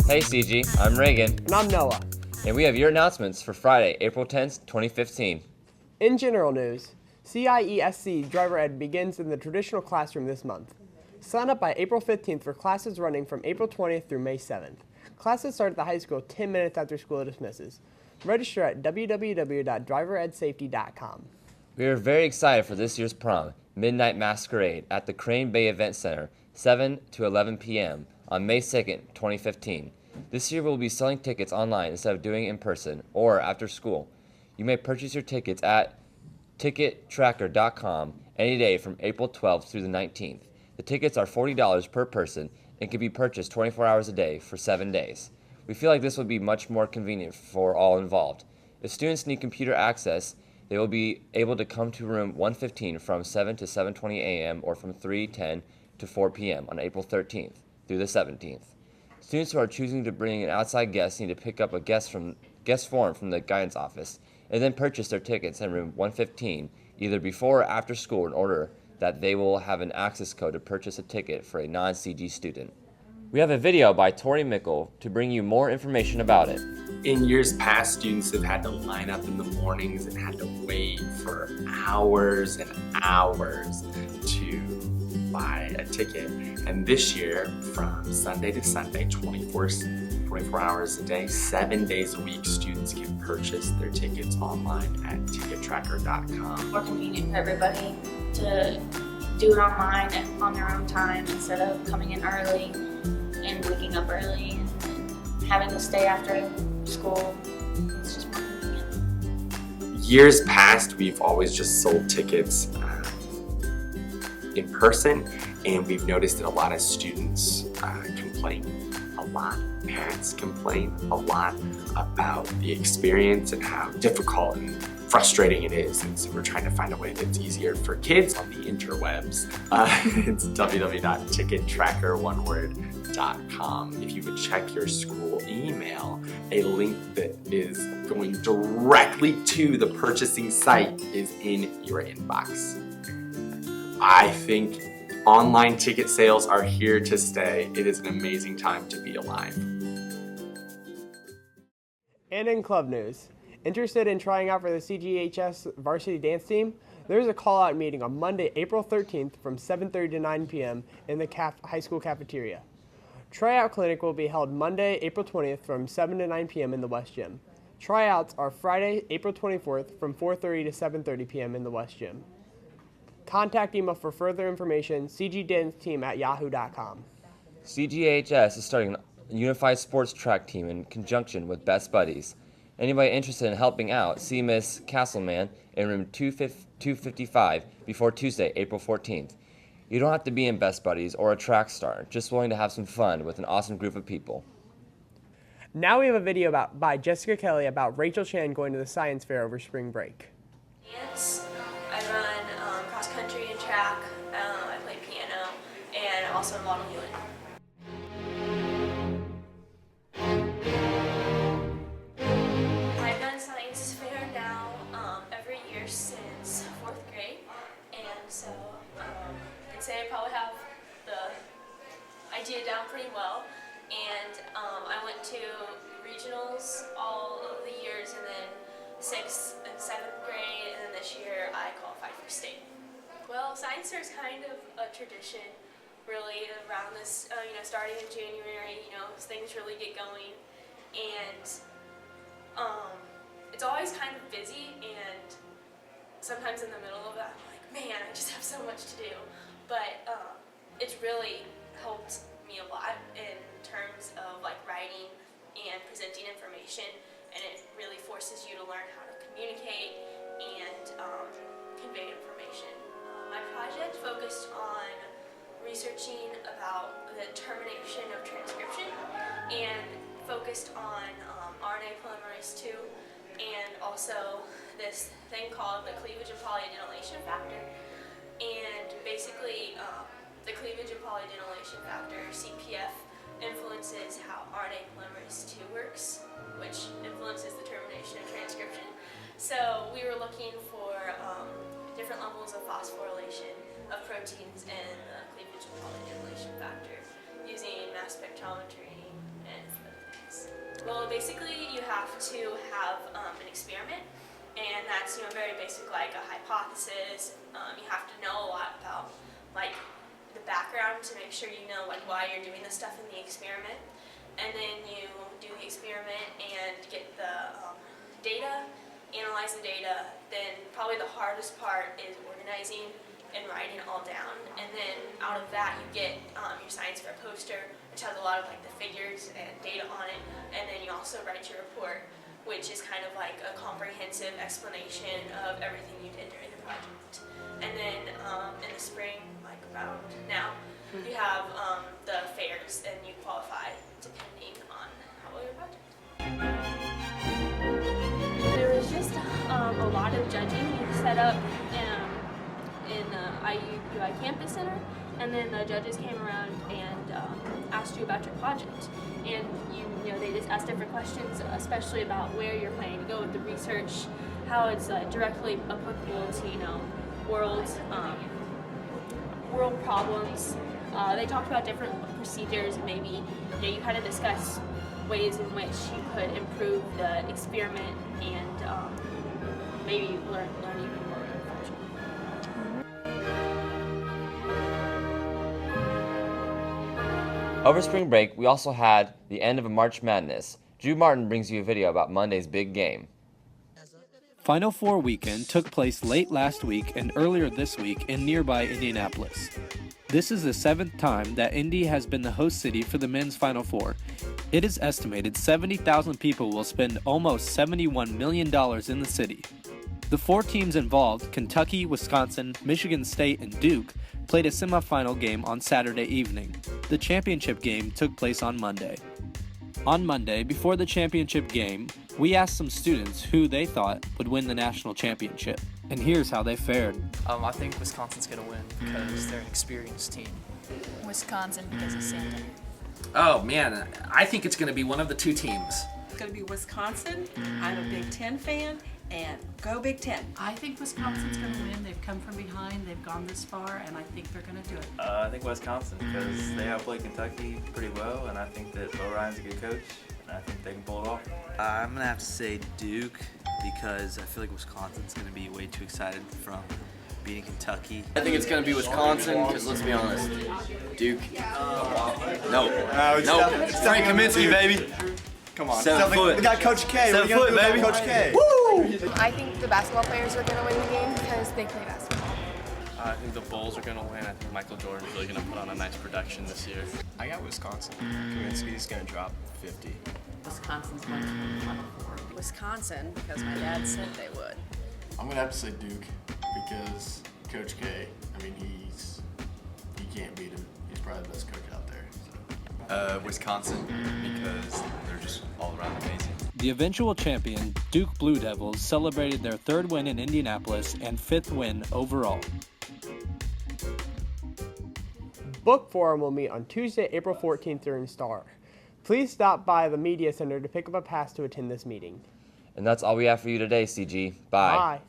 Hey CG, I'm Reagan, And I'm Noah. and we have your announcements for Friday, April 10th, 2015. In general news, CIESC Driver Ed begins in the traditional classroom this month. Sign up by April 15th for classes running from April 20th through May 7th. Classes start at the high school 10 minutes after school dismisses. Register at www.driveredsafety.com. We are very excited for this year's prom, Midnight Masquerade, at the Crane Bay Event Center, 7 to 11 p.m. on May 2nd, 2015. This year we'll be selling tickets online instead of doing it in person or after school. You may purchase your tickets at tickettracker.com any day from April 12th through the 19th. The tickets are $40 per person and can be purchased 24 hours a day for 7 days. We feel like this would be much more convenient for all involved. If students need computer access, they will be able to come to room 115 from 7 to 7:20 a.m. or from 3:10 to 4 p.m. on April 13th through the 17th. Students who are choosing to bring an outside guest need to pick up a guest form from the guidance office and then purchase their tickets in room 115 either before or after school in order that they will have an access code to purchase a ticket for a non-CG student. We have a video by Tori Mickle to bring you more information about it. In years past, students have had to line up in the mornings and had to wait for hours and hours to buy a ticket. And this year, from Sunday to Sunday, 24 hours a day, 7 days a week, students can purchase their tickets online at tickettracker.com. More convenient for everybody to do it online and on their own time instead of coming in early and waking up early and having to stay after school. It's just more convenient. Years past, we've always just sold tickets in person, and we've noticed that a lot of students complain a lot. Parents complain a lot about the experience and how difficult and frustrating it is, and so we're trying to find a way that's easier for kids on the interwebs. It's www.tickettracker.com. If you would check your school email, a link that is going directly to the purchasing site is in your inbox. I think online ticket sales are here to stay. It is an amazing time to be alive. And in club news, interested in trying out for the CGHS varsity dance team? There's a call-out meeting on Monday, April 13th from 7:30 to 9 p.m. in the high school cafeteria. Tryout clinic will be held Monday, April 20th from 7 to 9 p.m. in the West Gym. Tryouts are Friday, April 24th from 4:30 to 7:30 p.m. in the West Gym. Contact email for further information, cgdanceteam@yahoo.com. CGHS is starting a unified sports track team in conjunction with Best Buddies. Anybody interested in helping out, see Miss Castleman in room 255 before Tuesday, April 14th. You don't have to be in Best Buddies or a track star, just willing to have some fun with an awesome group of people. Now we have a video by Jessica Kelly about Rachel Chan going to the science fair over spring break. Dance. I run cross country and track. I play piano and also model healing. I've done science fair now every year since 4th grade, and so I'd say I probably have the idea down pretty well. And I went to regionals all of the years, and then 6th and 7th grade, and then this year I qualified for state. Well, science fair is kind of a tradition, really, around this, starting in January, things really get going, and it's always kind of busy, and sometimes in the middle of that, I'm like, man, I just have so much to do, but it's really helped me a lot in terms of like writing and presenting information, and it really forces you to learn how to communicate and convey information. My project focused on researching about the termination of transcription and focused on RNA polymerase II and also this thing called the cleavage and polyadenylation factor. And basically the cleavage and polyadenylation factor, CPF, influences how RNA polymerase II works, which influences the termination of transcription. So we were looking for different levels of phosphorylation of proteins in the cleavage and polyadenylation factor using mass spectrometry and Well, basically, you have to have an experiment, and that's very basic, like a hypothesis. You have to know a lot about like the background to make sure you know like why you're doing the stuff in the experiment, and then you do the experiment and get the data, analyze the data. Then probably the hardest part is organizing and writing it all down, and then out of that you get your science fair poster, which has a lot of like the figures and data on it, and then you also write your report, which is kind of like a comprehensive explanation of everything you did during the project. And then in the spring, like around now, you have the fairs, and you qualify depending on how well your project. There was just a lot of judging set up in IUI Campus Center, and then the judges came around and asked you about your project, and they just asked different questions, especially about where you're planning to go with the research, how it's directly applicable to world problems. They talked about different procedures, and maybe you kind of discuss ways in which you could improve the experiment and maybe learn even more. Over spring break, we also had the end of a March Madness. Drew Martin brings you a video about Monday's big game. Final Four weekend took place late last week and earlier this week in nearby Indianapolis. This is the 7th time that Indy has been the host city for the men's Final Four. It is estimated 70,000 people will spend almost $71 million in the city. The 4 teams involved, Kentucky, Wisconsin, Michigan State, and Duke, played a semifinal game on Saturday evening. The championship game took place on Monday. On Monday, before the championship game, we asked some students who they thought would win the national championship. And here's how they fared. I think Wisconsin's going to win because they're an experienced team. Wisconsin because of Santa. Oh man, I think it's going to be one of the 2 teams. It's going to be Wisconsin. I'm a Big Ten fan, and go Big Ten. I think Wisconsin's going to win. They've come from behind. They've gone this far, and I think they're going to do it. I think Wisconsin because they outplayed Kentucky pretty well, and I think that Bo Ryan's a good coach, and I think they can pull it off. I'm going to have to say Duke because I feel like Wisconsin's going to be way too excited from beating Kentucky. I think it's going to be Wisconsin because let's be honest, Duke. No. It's Frank Kaminsky, baby. Come on. 7 foot. We got Coach K. 7 foot, baby. Coach K. Woo! I think the basketball players are going to win the game because they play basketball. I think the Bulls are going to win. I think Michael Jordan's really going to put on a nice production this year. I got Wisconsin. Kaminsky's going to drop 50. Wisconsin's going to win the Final Four. Wisconsin because my dad said they would. I'm going to have to say Duke because Coach K, you can't beat him. He's probably the best coach out there. So. Wisconsin because they're just all around amazing. The eventual champion, Duke Blue Devils, celebrated their 3rd win in Indianapolis and 5th win overall. Book Forum will meet on Tuesday, April 14th during Star. Please stop by the Media Center to pick up a pass to attend this meeting. And that's all we have for you today, CG. Bye. Bye.